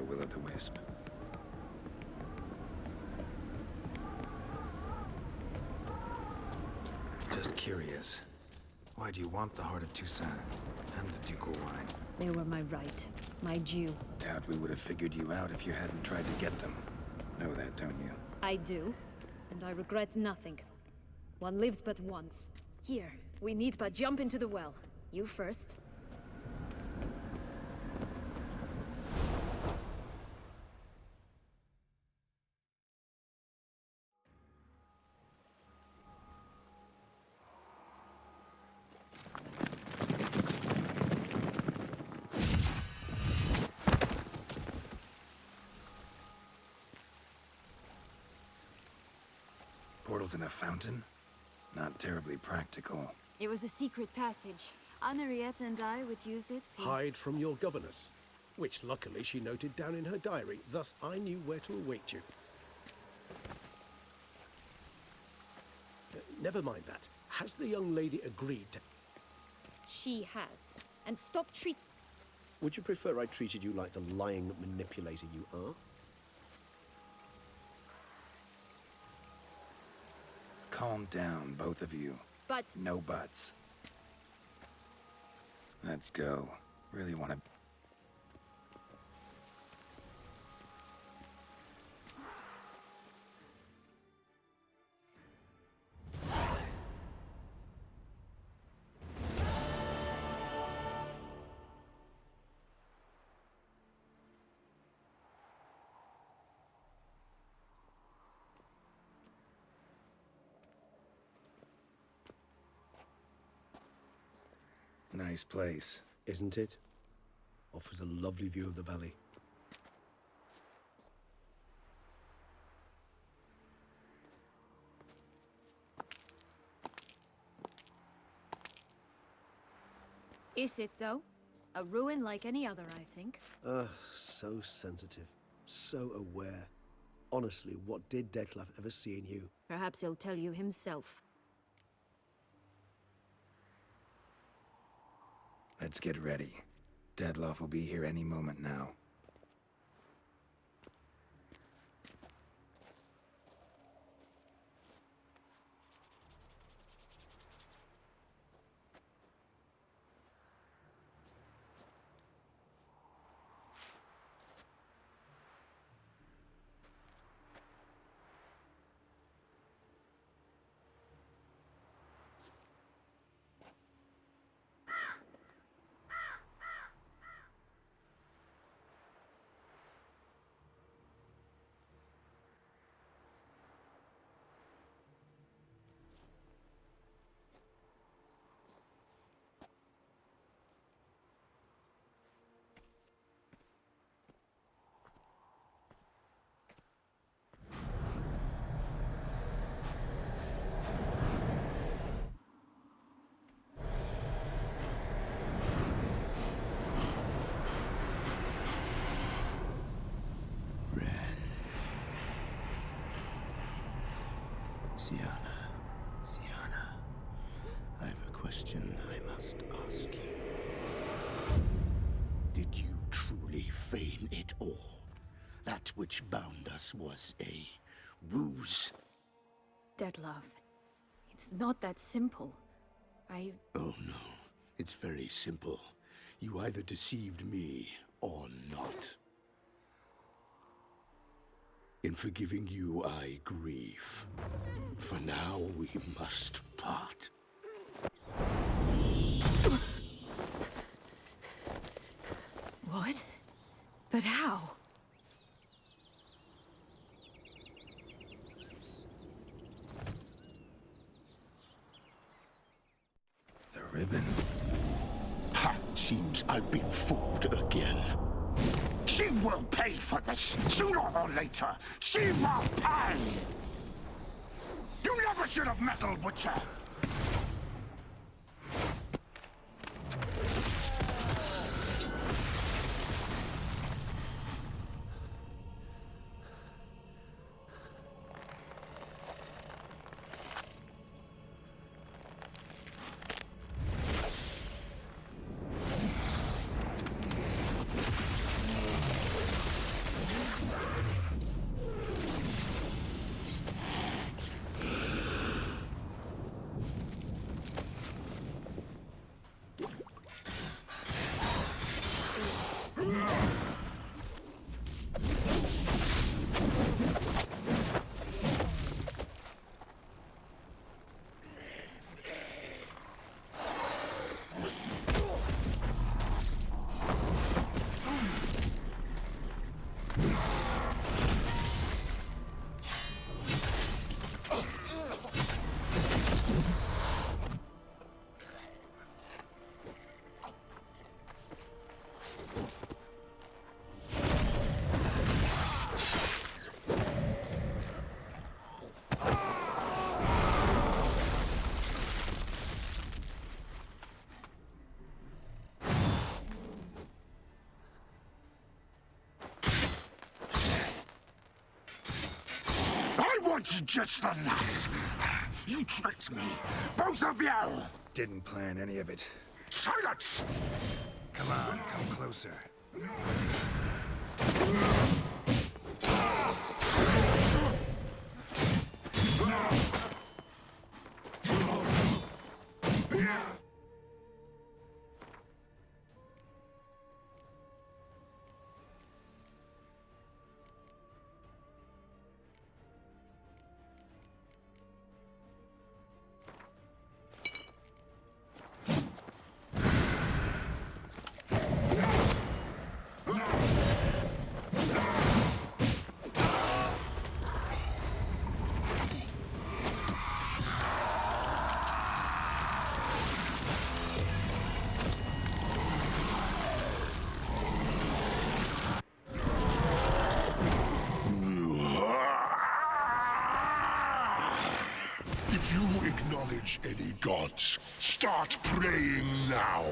Will-o'-the-Wisp. Just curious. Why do you want the Heart of Toussaint and the ducal wine? They were my right. My due. Doubt we would have figured you out if you hadn't tried to get them. Know that, don't you? I do. And I regret nothing. One lives but once. Here, we need but jump into the well. You first. Portals in a fountain? Not terribly practical. It was a secret passage. Henriette and I would use it to... Hide from your governess, which luckily she noted down in her diary, thus I knew where to await you. Never mind that. Has the young lady agreed to... She has. And stop treat... Would you prefer I treated you like the lying manipulator you are? Calm down, both of you. But... No buts. Let's go. Really want to... Nice place. Isn't it? Offers a lovely view of the valley. Is it, though? A ruin like any other, I think. So sensitive. So aware. Honestly, what did Dettlaff ever see in you? Perhaps he'll tell you himself. Let's get ready. Dettlaff will be here any moment now. Syanna, I have a question I must ask you. Did you truly feign it all? That which bound us was a ruse? Dettlaff, it's not that simple. Oh no, it's very simple. You either deceived me or not. In forgiving you, I grieve. For now, we must part. What? But how? The ribbon. Ha! Seems I've been fooled again. She will pay for this, sooner or later. She will pay! You never should have meddled with her! was just the lass. You tricked me. Both of you! Didn't plan any of it. Silence! Come on, come closer. If you acknowledge any gods, start praying now.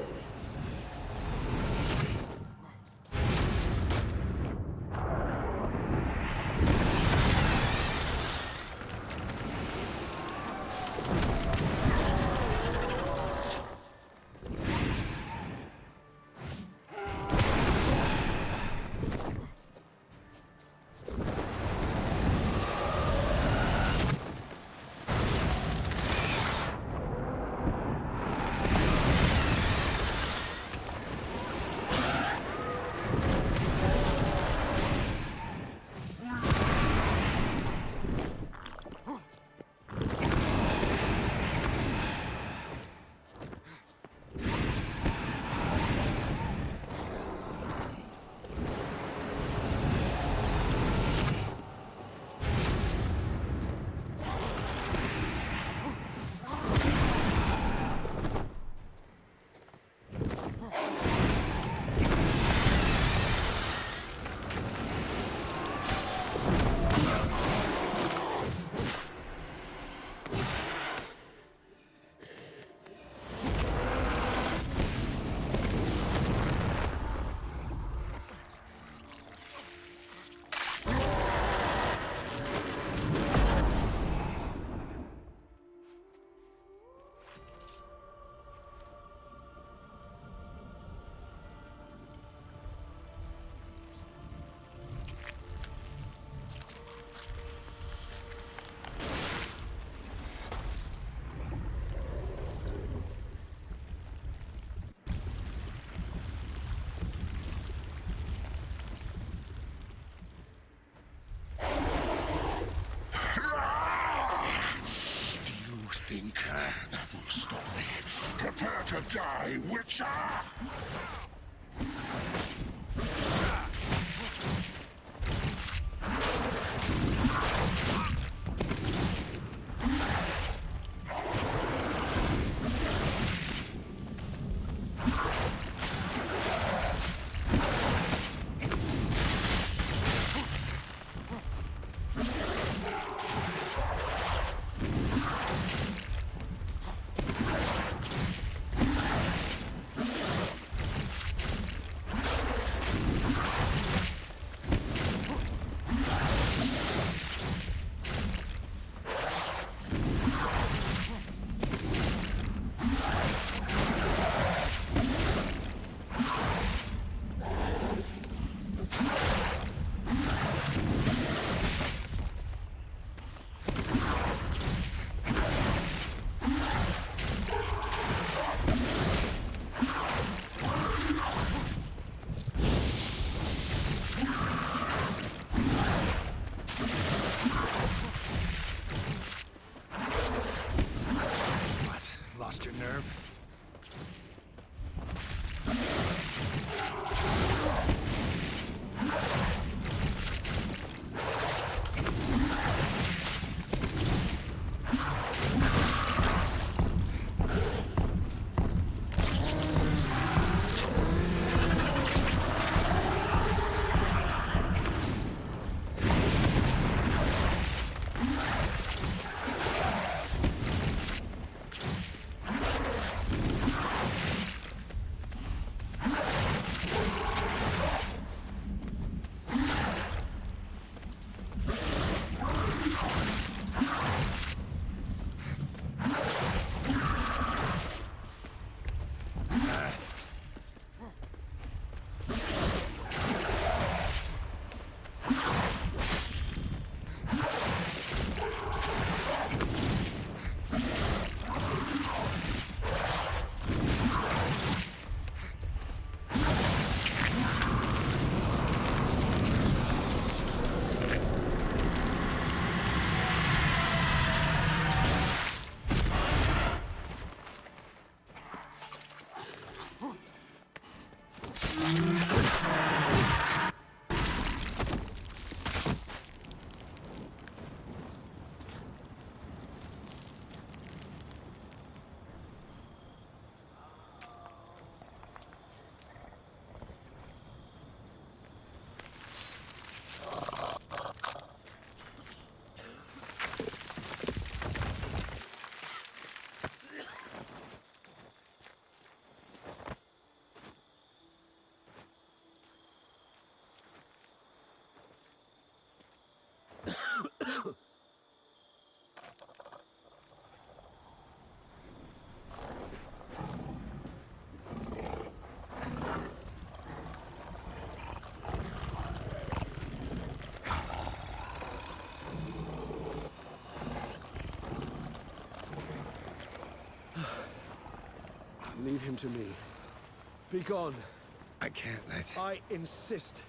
That will stop me. Prepare to die, Witcher! Lost your nerve? Leave him to me. Be gone. I can't let... I insist.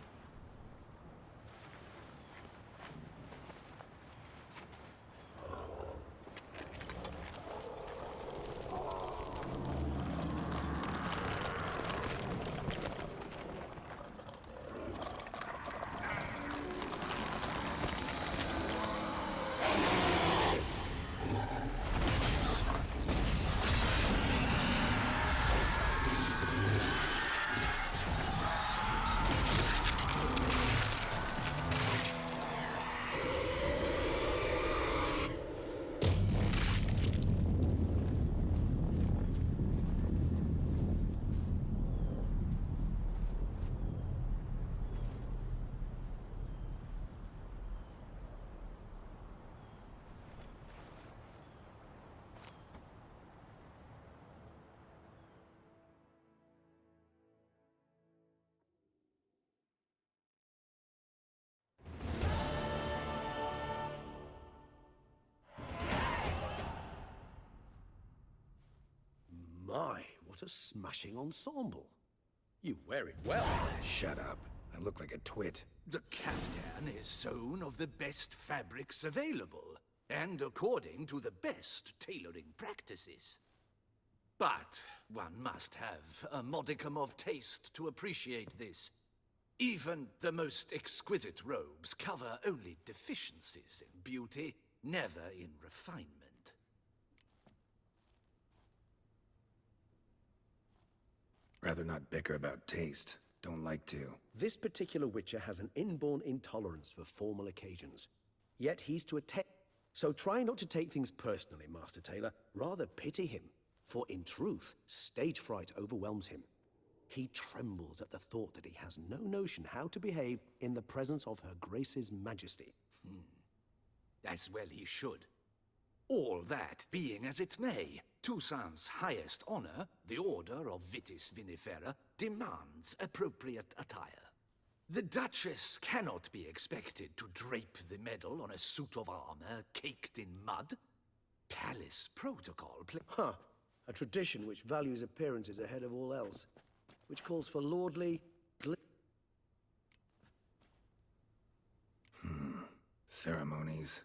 My, what a smashing ensemble. You wear it well. Shut up. I look like a twit. The caftan is sewn of the best fabrics available, and according to the best tailoring practices. But one must have a modicum of taste to appreciate this. Even the most exquisite robes cover only deficiencies in beauty, never in refinement. Rather not bicker about taste. Don't like to. This particular Witcher has an inborn intolerance for formal occasions. Yet he's to attend. So try not to take things personally, Master Taylor. Rather pity him. For in truth, stage fright overwhelms him. He trembles at the thought that he has no notion how to behave in the presence of Her Grace's Majesty. As well he should. All that being as it may, Toussaint's highest honor, the Order of Vitis Vinifera, demands appropriate attire. The Duchess cannot be expected to drape the medal on a suit of armor caked in mud. Palace protocol Huh. A tradition which values appearances ahead of all else. Which calls for lordly... Ceremonies.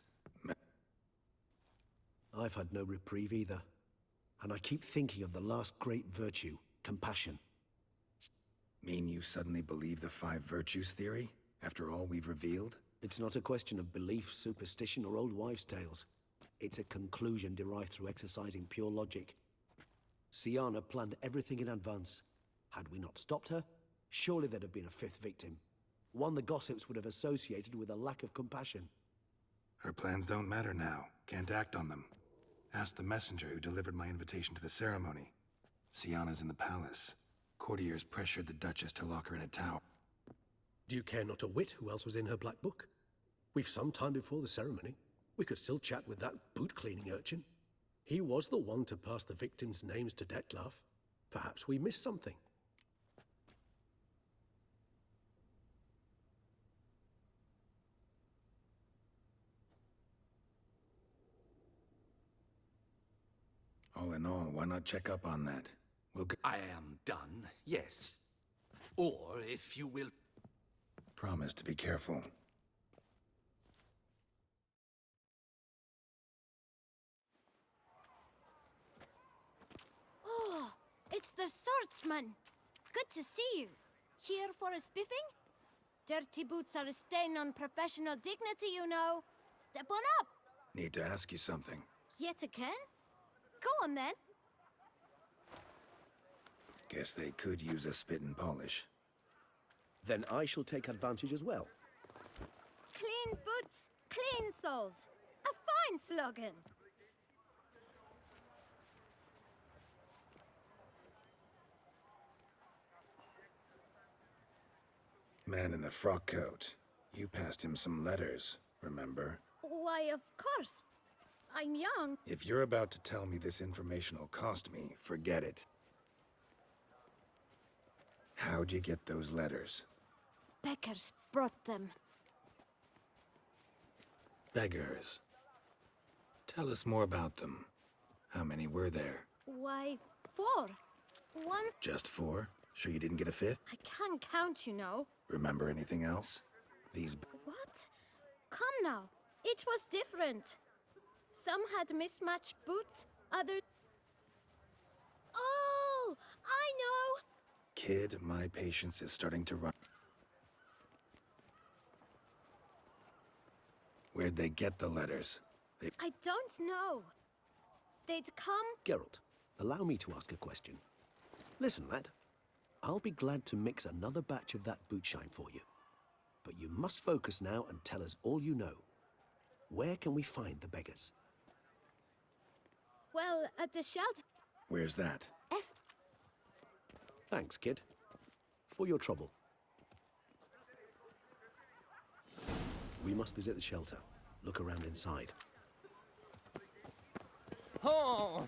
I've had no reprieve either. And I keep thinking of the last great virtue, compassion. Mean you suddenly believe the 5 virtues theory? After all we've revealed? It's not a question of belief, superstition, or old wives' tales. It's a conclusion derived through exercising pure logic. Syanna planned everything in advance. Had we not stopped her, surely there'd have been a 5th victim. One the gossips would have associated with a lack of compassion. Her plans don't matter now. Can't act on them. Ask the messenger who delivered my invitation to the ceremony. Syanna's in the palace. Courtiers pressured the Duchess to lock her in a tower. Do you care not a whit who else was in her black book? We've some time before the ceremony. We could still chat with that boot-cleaning urchin. He was the one to pass the victims' names to Dettlaff. Perhaps we missed something. All in all, why not check up on that? We'll go. I am done, yes. Or, if you will... Promise to be careful. Oh, it's the swordsman. Good to see you. Here for a spiffing? Dirty boots are a stain on professional dignity, you know. Step on up. Need to ask you something. Yet again? Go on then. Guess they could use a spit and polish. Then I shall take advantage as well. Clean boots, clean souls. A fine slogan. Man in the frock coat. You passed him some letters, remember? Why, of course. I'm young. If you're about to tell me this information will cost me, forget it. How'd you get those letters? Beggars brought them. Beggars. Tell us more about them. How many were there? Why, 4. 1. Just 4? Sure you didn't get a 5th? I can't count, you know. Remember anything else? These What? Come now. Each was different. Some had mismatched boots, others. Oh, I know! Kid, my patience is starting to run. Where'd they get the letters? I don't know. They'd come. Geralt, allow me to ask a question. Listen, lad. I'll be glad to mix another batch of that bootshine for you. But you must focus now and tell us all you know. Where can we find the beggars? Well, at the shelter. Where's that? Thanks, kid. For your trouble. We must visit the shelter. Look around inside. Oh!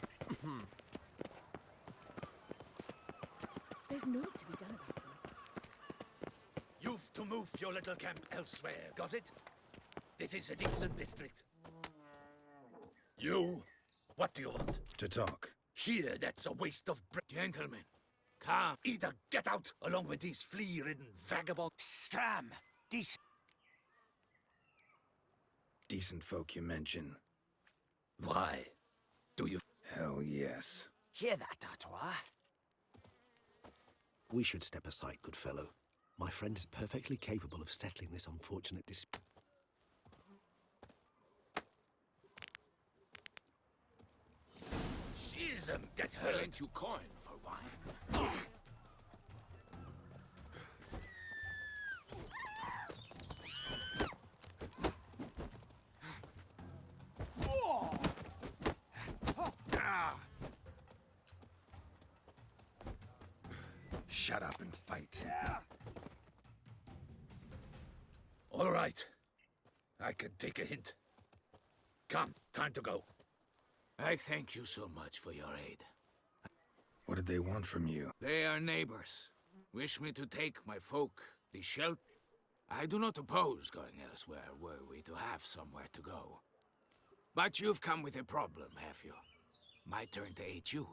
There's naught to be done about them. You've to move your little camp elsewhere, got it? This is a decent district. You? What do you want? To talk. Here, that's a waste of breath. Gentlemen, come. Either get out along with these flea-ridden vagabonds. Scram! Decent folk you mention. Why? Do you? Hell yes. Hear that, Artois? We should step aside, good fellow. My friend is perfectly capable of settling this unfortunate dispute. Schism, that I'll hurt. lend you coin for wine. Shut up and fight. All right. I can take a hint. Come, time to go. I thank you so much for your aid. What did they want from you? They are neighbors. Wish me to take my folk, the shelter. I do not oppose going elsewhere were we to have somewhere to go. But you've come with a problem, have you? My turn to aid you.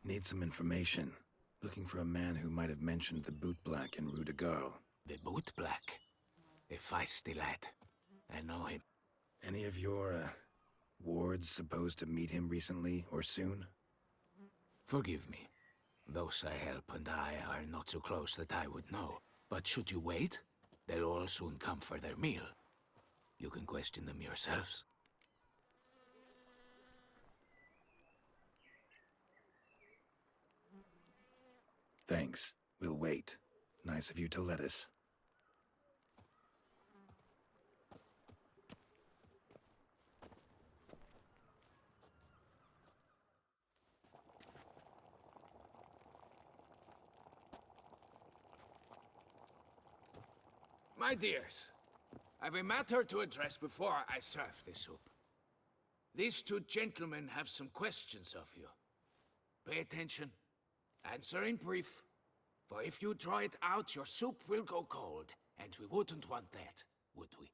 Need some information. Looking for a man who might have mentioned the boot black in Rue de Garl. The boot black. A feisty lad. I know him. Any of your, wards supposed to meet him recently or soon? Forgive me. Those I help and I are not so close that I would know. But should you wait, they'll all soon come for their meal. You can question them yourselves. Thanks. We'll wait. Nice of you to let us. My dears, I've a matter to address before I serve the soup. These two gentlemen have some questions of you. Pay attention. Answer in brief. For if you draw it out, your soup will go cold. And we wouldn't want that, would we?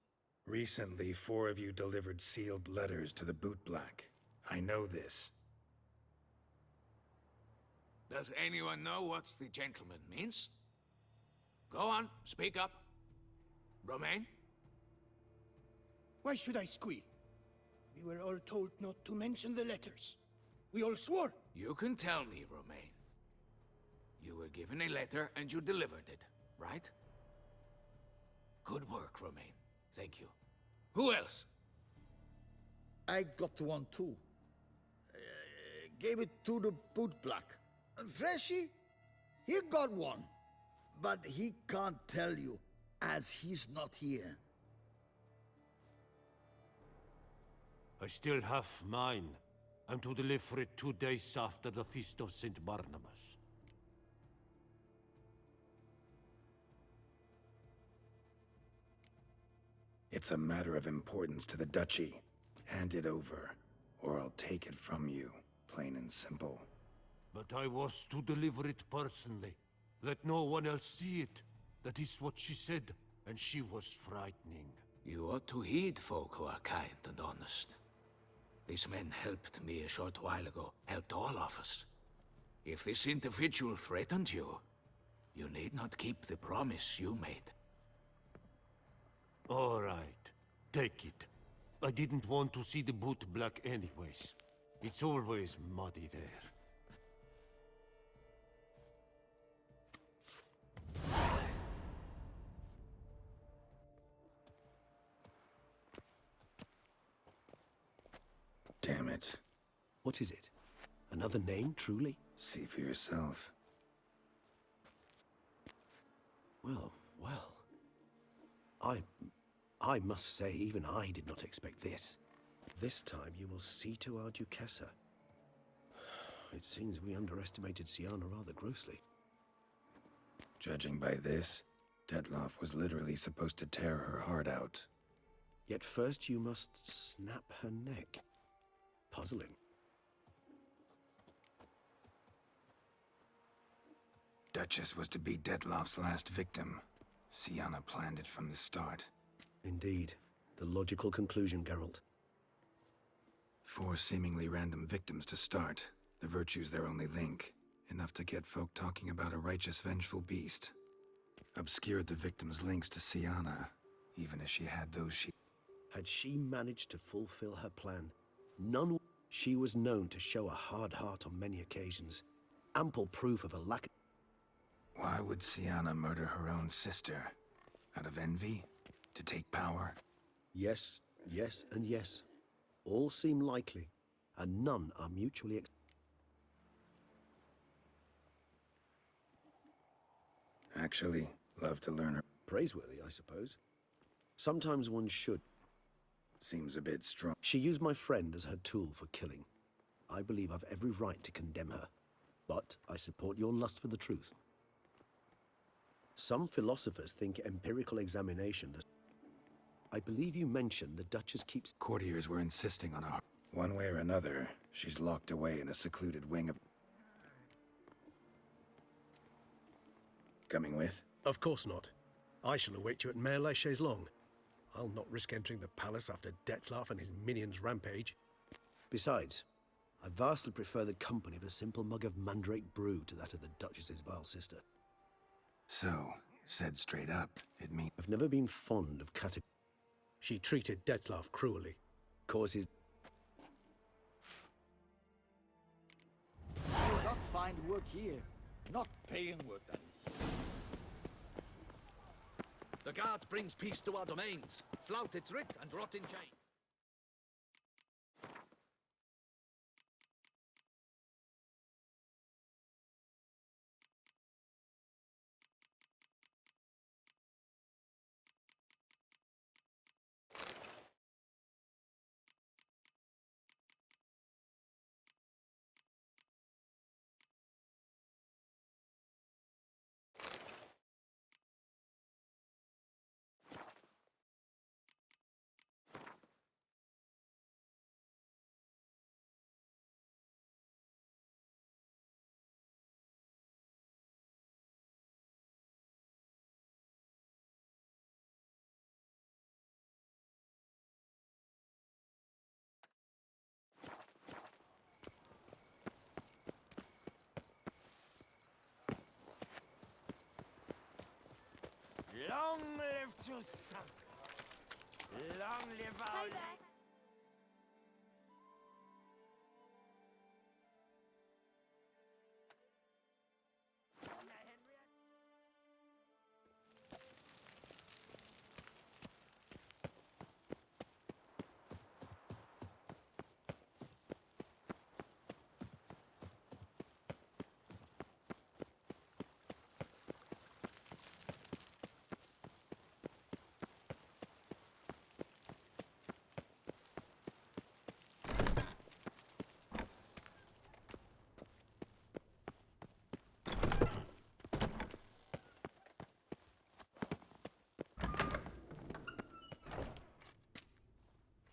Recently, 4 of you delivered sealed letters to the boot black. I know this. Does anyone know what the gentleman means? Go on, speak up. Romain? Why should I squeal? We were all told not to mention the letters. We all swore. You can tell me, Romain. You were given a letter and you delivered it, right? Good work, Romain. Thank you. Who else? I got one too. Gave it to the boot black. And Freshy, he got one. But he can't tell you, as he's not here. I still have mine. I'm to deliver it 2 days after the Feast of St. Barnabas. It's a matter of importance to the Duchy. Hand it over, or I'll take it from you, plain and simple. But I was to deliver it personally. Let no one else see it. That is what she said, and she was frightening. You ought to heed folk who are kind and honest. These men helped me a short while ago, helped all of us. If this individual threatened you, you need not keep the promise you made. All right, take it. I didn't want to see the boot black anyways. It's always muddy there. Damn it. What is it? Another name, truly? See for yourself. Well, well. I must say, even I did not expect this. This time you will see to our Duquesa. It seems we underestimated Syanna rather grossly. Judging by this, Detloff was literally supposed to tear her heart out. Yet first you must snap her neck. Puzzling. Duchess was to be Detloff's last victim. Syanna planned it from the start. Indeed. The logical conclusion, Geralt. 4 seemingly random victims to start. The virtue's their only link. Enough to get folk talking about a righteous, vengeful beast. Obscured the victim's links to Syanna, even as she had those she... Had she managed to fulfill her plan, none... She was known to show a hard heart on many occasions. Ample proof of a lack... Why would Syanna murder her own sister? Out of envy? To take power? Yes, yes, and yes. All seem likely, and none are mutually... Actually, love to learn her. Praiseworthy, I suppose. Sometimes one should. Seems a bit strong. She used my friend as her tool for killing. I believe I've every right to condemn her. But I support your lust for the truth. Some philosophers think empirical examination... I believe you mentioned the Duchess keeps... Courtiers were insisting on her. One way or another, she's locked away in a secluded wing of... Coming with? Of course not. I shall await you at Mare la Chaise-Longue. I'll not risk entering the palace after Detloff and his minions rampage. Besides, I vastly prefer the company of a simple mug of mandrake brew to that of the Duchess's vile sister. So, said straight up, it means... I've never been fond of She treated Detloff cruelly. Causes... You will not find work here. Not paying work, that is. The guard brings peace to our domains. Flout its writ and rot in chain. Long live Toussaint! Long live our... Hi there.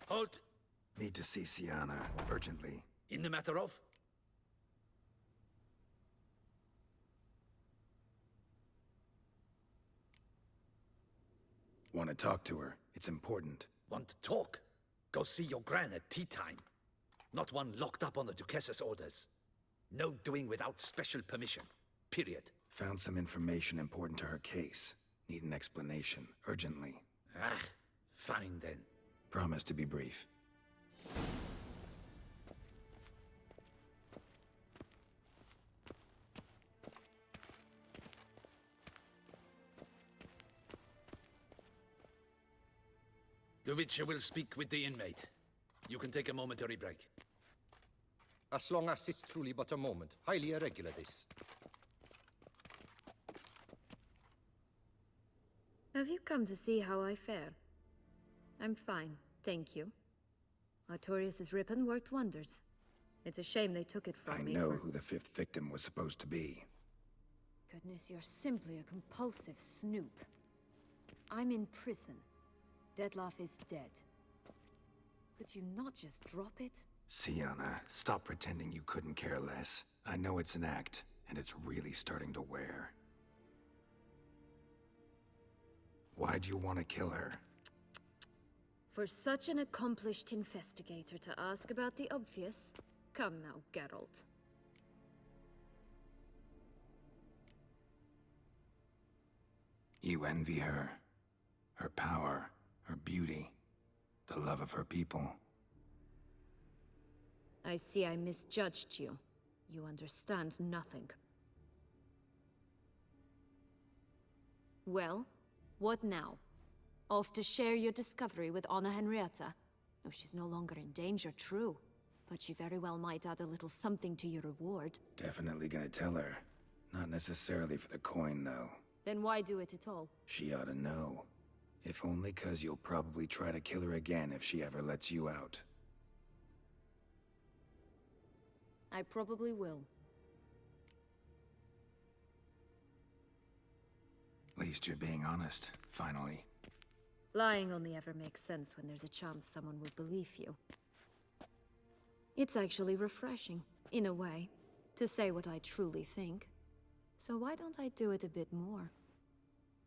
Halt! Need to see Syanna, urgently. In the matter of? Want to talk to her. It's important. Want to talk? Go see your gran at tea time. Not one locked up on the Duquesse's orders. No doing without special permission. Period. Found some information important to her case. Need an explanation, urgently. Ah, fine then. Promise to be brief. The Witcher will speak with the inmate. You can take a momentary break. As long as it's truly but a moment. Highly irregular, this. Have you come to see how I fare? I'm fine, thank you. Artorius' ribbon worked wonders. It's a shame they took it from me. I know who the fifth victim was supposed to be. Goodness, you're simply a compulsive snoop. I'm in prison. Dettlaff is dead. Could you not just drop it? Syanna, stop pretending you couldn't care less. I know it's an act, and it's really starting to wear. Why do you want to kill her? For such an accomplished investigator to ask about the obvious? Come now, Geralt. You envy her. Her power, her beauty, the love of her people. I see I misjudged you. You understand nothing. Well, what now? Off to share your discovery with Anna Henrietta? Oh, she's no longer in danger, true. But she very well might add a little something to your reward. Definitely gonna tell her. Not necessarily for the coin, though. Then why do it at all? She ought to know. If only 'cause you'll probably try to kill her again if she ever lets you out. I probably will. At least you're being honest, finally. Lying only ever makes sense when there's a chance someone will believe you. It's actually refreshing, in a way, to say what I truly think. So why don't I do it a bit more?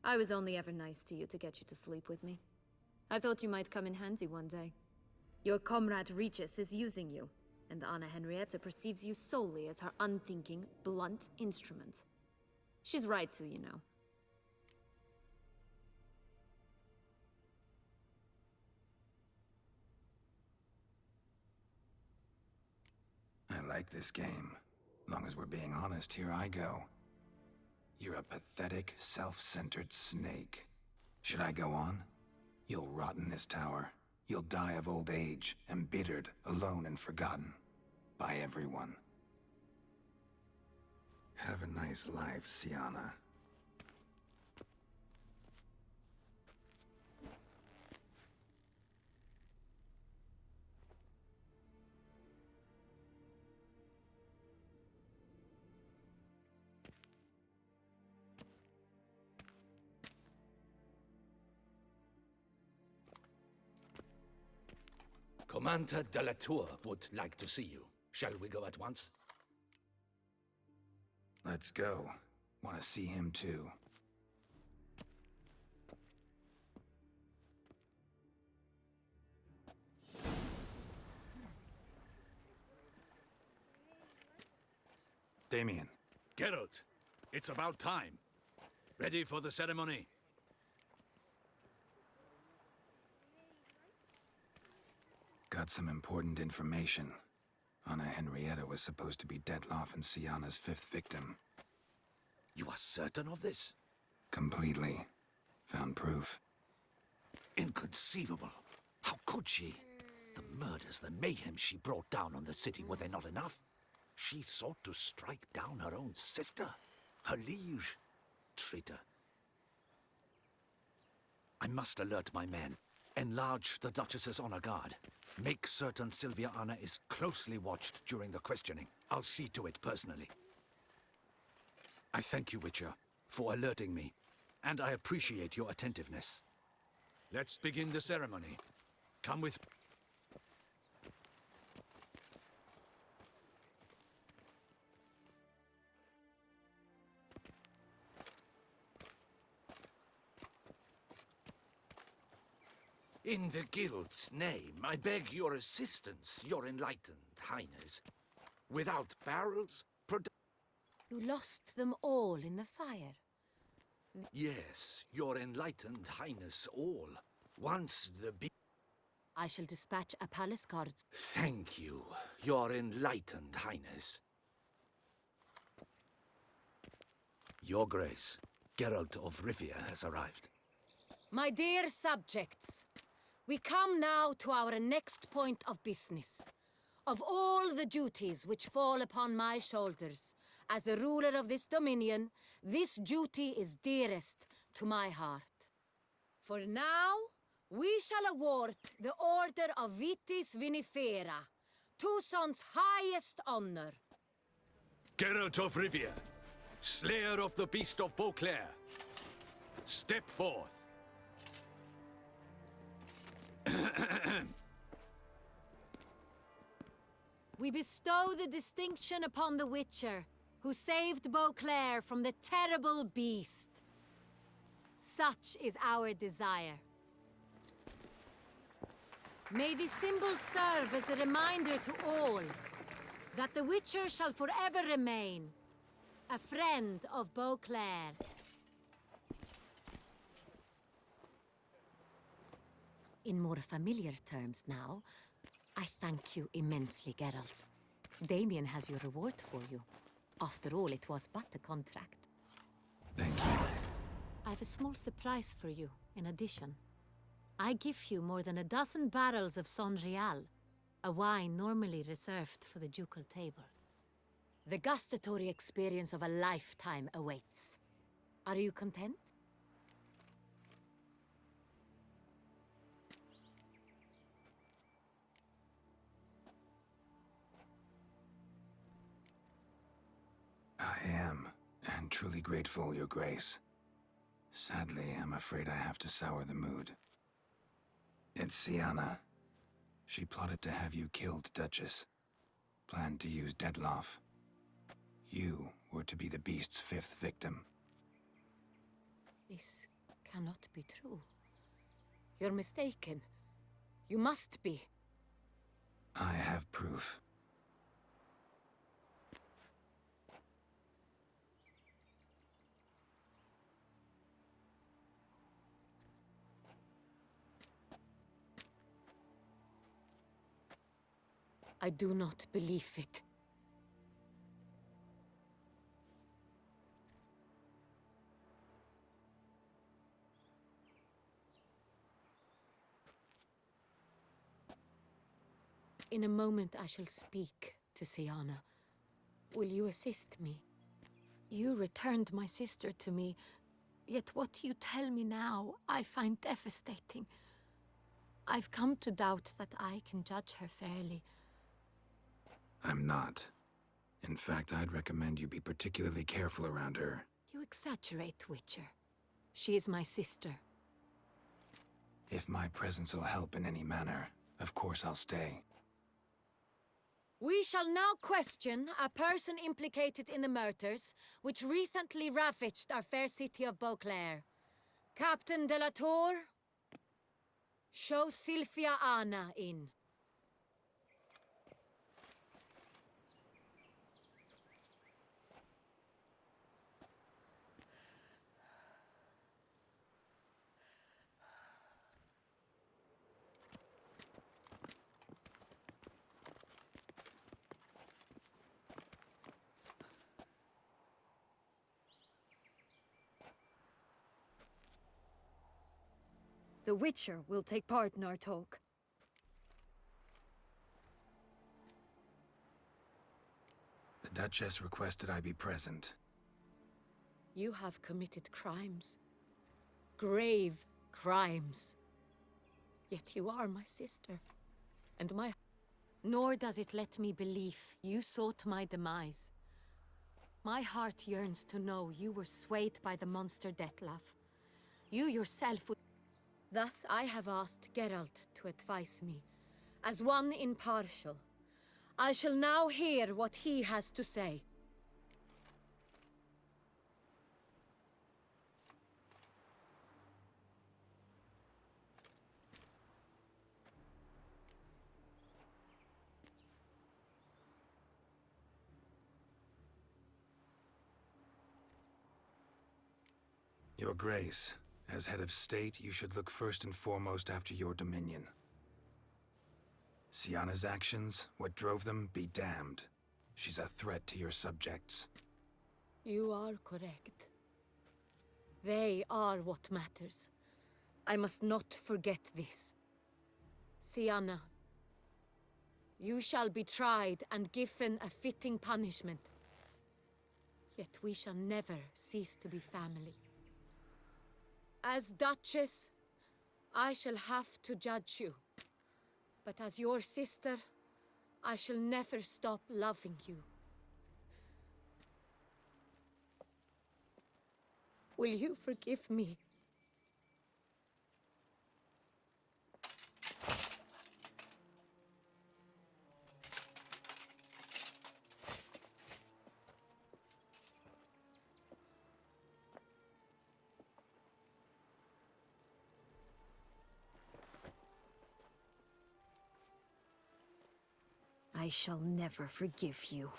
I was only ever nice to you to get you to sleep with me. I thought you might come in handy one day. Your comrade Regis is using you, and Anna Henrietta perceives you solely as her unthinking, blunt instrument. She's right to, you know. I like this game. Long as we're being honest, here I go. You're a pathetic, self-centered snake. Should I go on? You'll rot in this tower. You'll die of old age, embittered, alone, and forgotten. By everyone. Have a nice life, Syanna. Commander de la Tour would like to see you. Shall we go at once? Let's go. Want to see him too. Damien. Geralt, it's about time. Ready for the ceremony? Got some important information. Anna Henrietta was supposed to be Dettlaff and Syanna's fifth victim. You are certain of this? Completely. Found proof. Inconceivable. How could she? The murders, the mayhem she brought down on the city, were they not enough? She sought to strike down her own sister, her liege. Traitor. I must alert my men. Enlarge the Duchess's honor guard. Make certain Silvia-Anna is closely watched during the questioning. I'll see to it personally. I thank you, Witcher, for alerting me, and I appreciate your attentiveness. Let's begin the ceremony. Come with... In the Guild's name, I beg your assistance, your enlightened highness. Without barrels, You lost them all in the fire. Yes, your enlightened highness all. Once the I shall dispatch a palace guard. Thank you, your enlightened highness. Your Grace, Geralt of Rivia has arrived. My dear subjects, we come now to our next point of business. Of all the duties which fall upon my shoulders, as the ruler of this dominion, this duty is dearest to my heart. For now, we shall award the Order of Vitis Vinifera, Toussaint's highest honor. Geralt of Rivia, Slayer of the Beast of Beauclair, step forth. We bestow the distinction upon the Witcher, who saved Beauclair from the terrible beast. Such is our desire. May this symbol serve as a reminder to all that the Witcher shall forever remain a friend of Beauclair. In more familiar terms now, I thank you immensely, Geralt. Damien has your reward for you. After all, it was but a contract. Thank you. I have a small surprise for you, in addition. I give you more than a dozen barrels of Son Real, a wine normally reserved for the ducal table. The gustatory experience of a lifetime awaits. Are you content? I am, and truly grateful, Your Grace. Sadly, I'm afraid I have to sour the mood. It's Syanna. She plotted to have you killed, Duchess. Planned to use Dettlaff. You were to be the beast's 5th victim. This cannot be true. You're mistaken. You must be. I have proof. I do not believe it. In a moment I shall speak to Syanna. Will you assist me? You returned my sister to me, yet what you tell me now I find devastating. I've come to doubt that I can judge her fairly. I'm not. In fact, I'd recommend you be particularly careful around her. You exaggerate, Witcher. She is my sister. If my presence will help in any manner, of course I'll stay. We shall now question a person implicated in the murders which recently ravaged our fair city of Beauclair. Captain de la Tour, show Sylvia Anna in. The Witcher will take part in our talk. The Duchess requested I be present. You have committed crimes. Grave crimes. Yet you are my sister. And my... Nor does it let me believe you sought my demise. My heart yearns to know you were swayed by the monster Dettlaff. You yourself would... Thus I have asked Geralt to advise me, as one impartial. I shall now hear what he has to say. Your Grace, as head of state, you should look first and foremost after your dominion. Sienna's actions, what drove them, be damned. She's a threat to your subjects. You are correct. They are what matters. I must not forget this. Sienna, you shall be tried and given a fitting punishment. Yet we shall never cease to be family. As Duchess, I shall have to judge you. But as your sister, I shall never stop loving you. Will you forgive me? I shall never forgive you.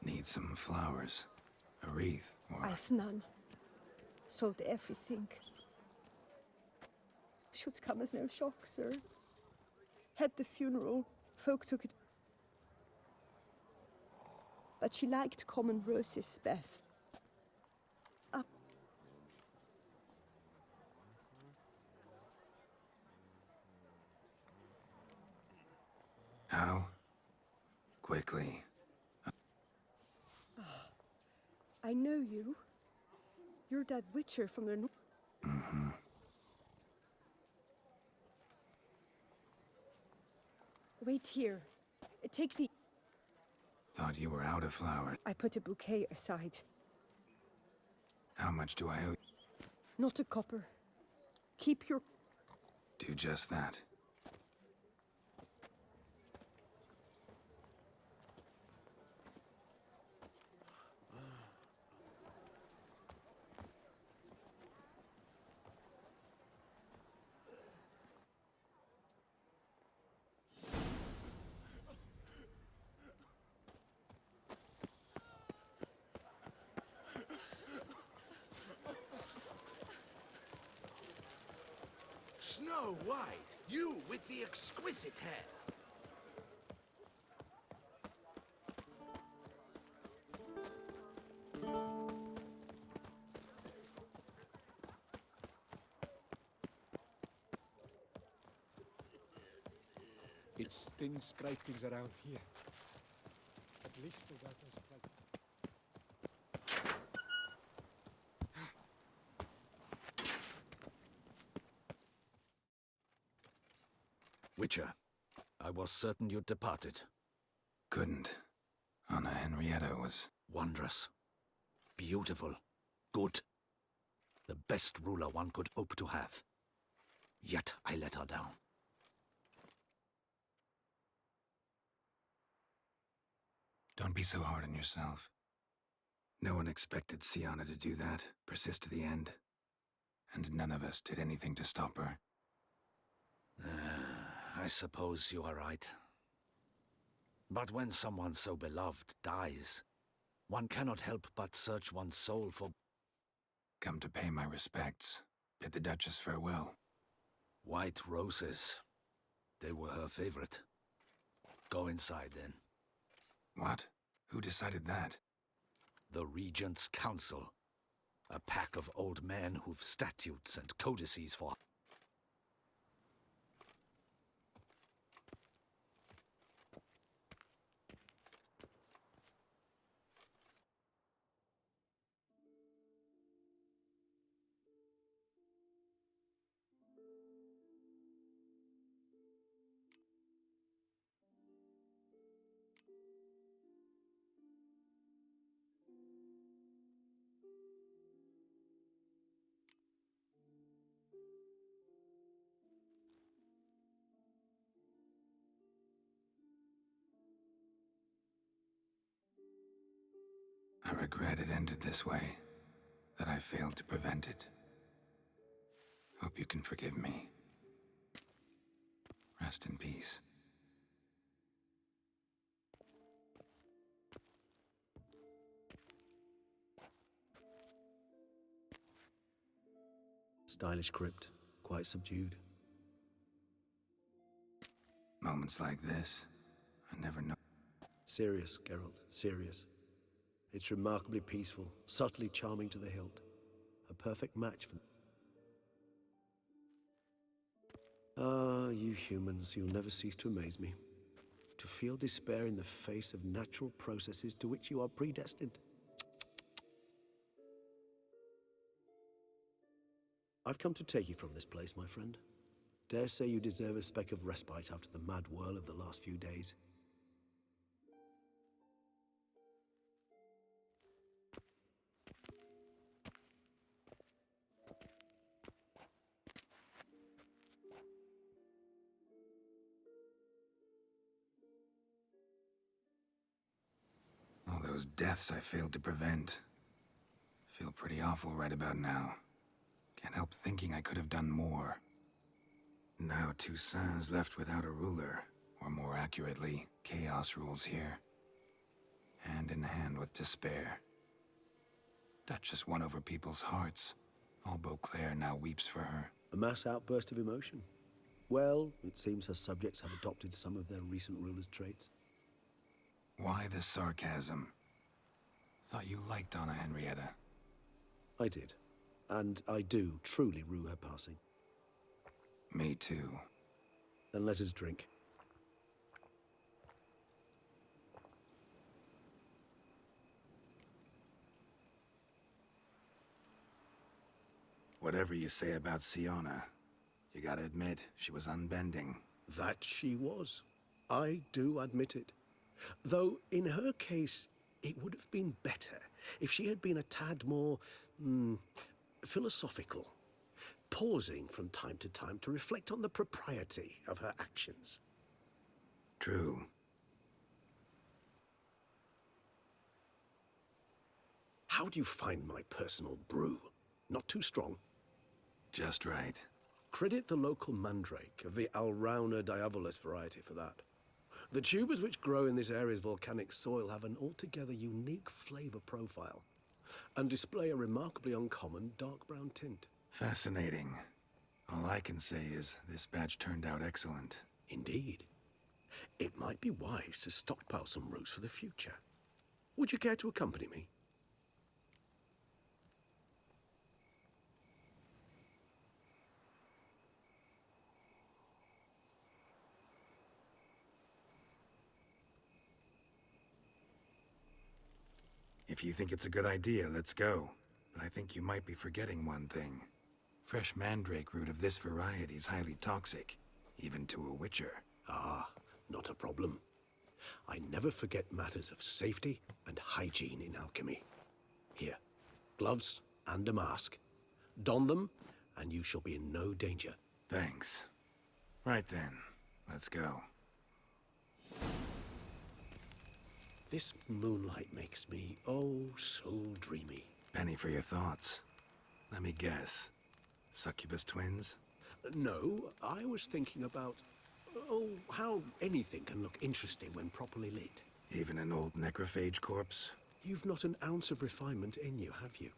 Need some flowers. A wreath, or... I've none. Sold everything. Should come as no shock, sir. Had the funeral, folk took it. But she liked common roses best. Up. How? Quickly. I know you. You're that witcher from the north. Mm-hmm. Wait here. Take the... Thought you were out of flowers. I put a bouquet aside. How much do I owe? Not a copper. Keep your... Do just that. Snow White, you with the exquisite hair. It's thin scrapings around here. At least the weather's pleasant. Witcher, I was certain you'd departed. Couldn't. Anna Henrietta was... Wondrous. Beautiful. Good. The best ruler one could hope to have. Yet I let her down. Don't be so hard on yourself. No one expected Sienna to do that, persist to the end. And none of us did anything to stop her. I suppose you are right. But when someone so beloved dies, one cannot help but search one's soul for... Come to pay my respects. Bid the Duchess farewell. White roses. They were her favorite. Go inside, then. What? Who decided that? The Regent's Council. A pack of old men who've statutes and codices for... I regret it ended this way, that I failed to prevent it. Hope you can forgive me. Rest in peace. Stylish crypt, quite subdued. Moments like this, I never know. Serious, Geralt, serious. It's remarkably peaceful, subtly charming to the hilt. A perfect match for... Ah, you humans, you'll never cease to amaze me. To feel despair in the face of natural processes to which you are predestined. I've come to take you from this place, my friend. Dare say you deserve a speck of respite after the mad whirl of the last few days. All those deaths I failed to prevent. Feel pretty awful right about now. Can't help thinking I could have done more. Now Toussaint's left without a ruler, or more accurately, chaos rules here. Hand in hand with despair. Duchess won over people's hearts. All Beauclair now weeps for her. A mass outburst of emotion. Well, it seems her subjects have adopted some of their recent ruler's traits. Why the sarcasm? Thought you liked Donna Henrietta. I did. And I do truly rue her passing. Me too. Then let us drink. Whatever you say about Siona, you gotta admit, she was unbending. That she was. I do admit it. Though, in her case, it would have been better if she had been a tad more, philosophical, pausing from time to time to reflect on the propriety of her actions. True. How do you find my personal brew? Not too strong? Just right. Credit the local mandrake of the Alrauna diabolus variety for that. The tubers which grow in this area's volcanic soil have an altogether unique flavor profile and display a remarkably uncommon dark brown tint. Fascinating. All I can say is this batch turned out excellent. Indeed. It might be wise to stockpile some roots for the future. Would you care to accompany me? If you think it's a good idea, let's go. But I think you might be forgetting one thing. Fresh mandrake root of this variety is highly toxic, even to a witcher. Ah, not a problem. I never forget matters of safety and hygiene in alchemy. Here, gloves and a mask. Don them, and you shall be in no danger. Thanks. Right then, let's go. This moonlight makes me, oh, so dreamy. Penny for your thoughts. Let me guess. Succubus twins? No, I was thinking about, oh, how anything can look interesting when properly lit. Even an old necrophage corpse? You've not an ounce of refinement in you, have you?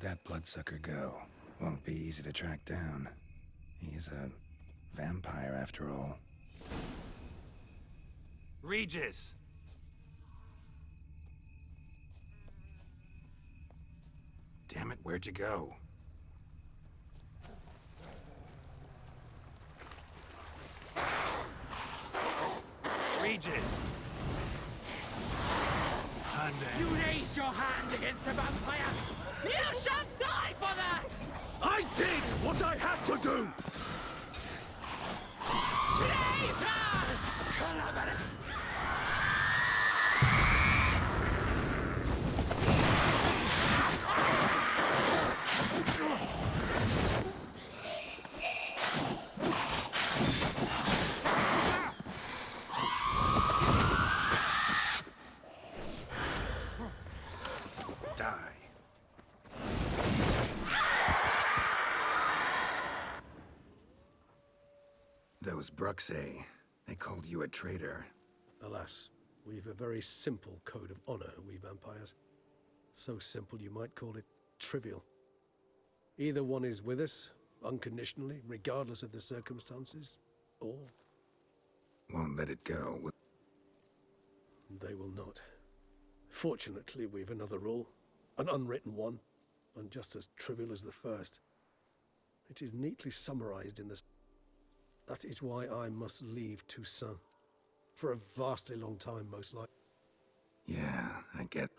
that bloodsucker go? Won't be easy to track down. He's a vampire after all. Regis! Damn it, where'd you go? Regis! You raised your hand against the vampire! You shall die for that! I did what I had to do! Traitor! Those Bruxae, they called you a traitor. Alas, we've a very simple code of honor, we vampires. So simple you might call it trivial. Either one is with us, unconditionally, regardless of the circumstances, or... Won't let it go. They will not. Fortunately, we've another rule, an unwritten one, and just as trivial as the first. It is neatly summarized in the... That is why I must leave Toussaint. For a vastly long time, most likely. Yeah, I get...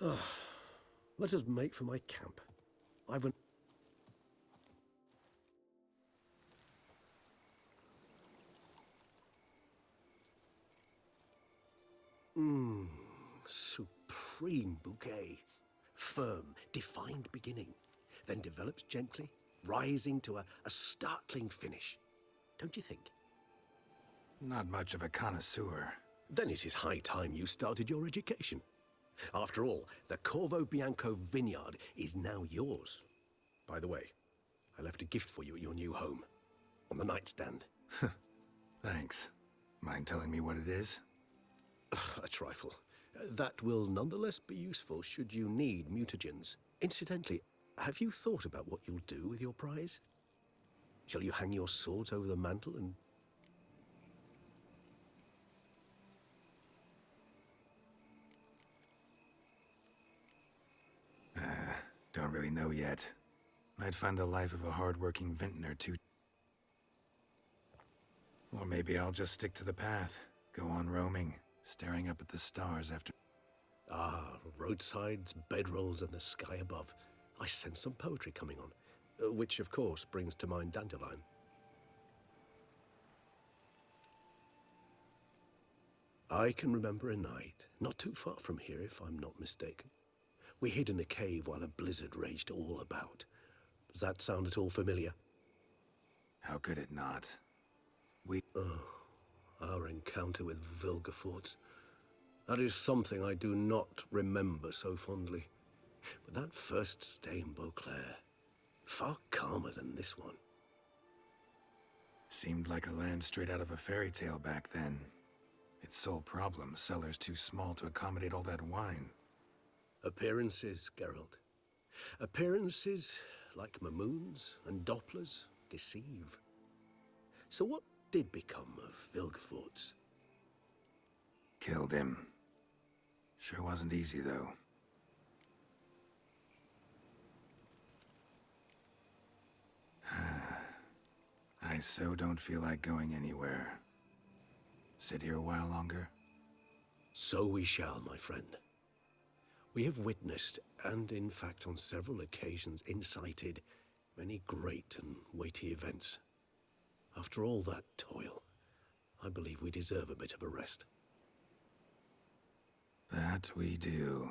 Let us make for my camp. I've an... Supreme bouquet. Firm, defined beginning. Then develops gently, rising to a startling finish. Don't you think? Not much of a connoisseur. Then it is high time you started your education. After all, the Corvo Bianco vineyard is now yours. By the way, I left a gift for you at your new home. On the nightstand. Thanks. Mind telling me what it is? A trifle. That will nonetheless be useful should you need mutagens. Incidentally, have you thought about what you'll do with your prize? Shall you hang your swords over the mantle and... Don't really know yet. Might find the life of a hard-working vintner too... Or maybe I'll just stick to the path. Go on roaming, staring up at the stars after... Ah, roadsides, bedrolls, and the sky above. I sense some poetry coming on. Which, of course, brings to mind Dandelion. I can remember a night, not too far from here if I'm not mistaken. We hid in a cave while a blizzard raged all about. Does that sound at all familiar? How could it not? Our encounter with Vilgefortz. That is something I do not remember so fondly. But that first stay in Beauclair, far calmer than this one. Seemed like a land straight out of a fairy tale back then. Its sole problem, cellars too small to accommodate all that wine. Appearances, Geralt. Appearances, like Mamoons and Dopplers, deceive. So what did become of Vilgefortz? Killed him. Sure wasn't easy, though. I so don't feel like going anywhere. Sit here a while longer? So we shall, my friend. We have witnessed, and in fact on several occasions incited, many great and weighty events. After all that toil, I believe we deserve a bit of a rest. That we do.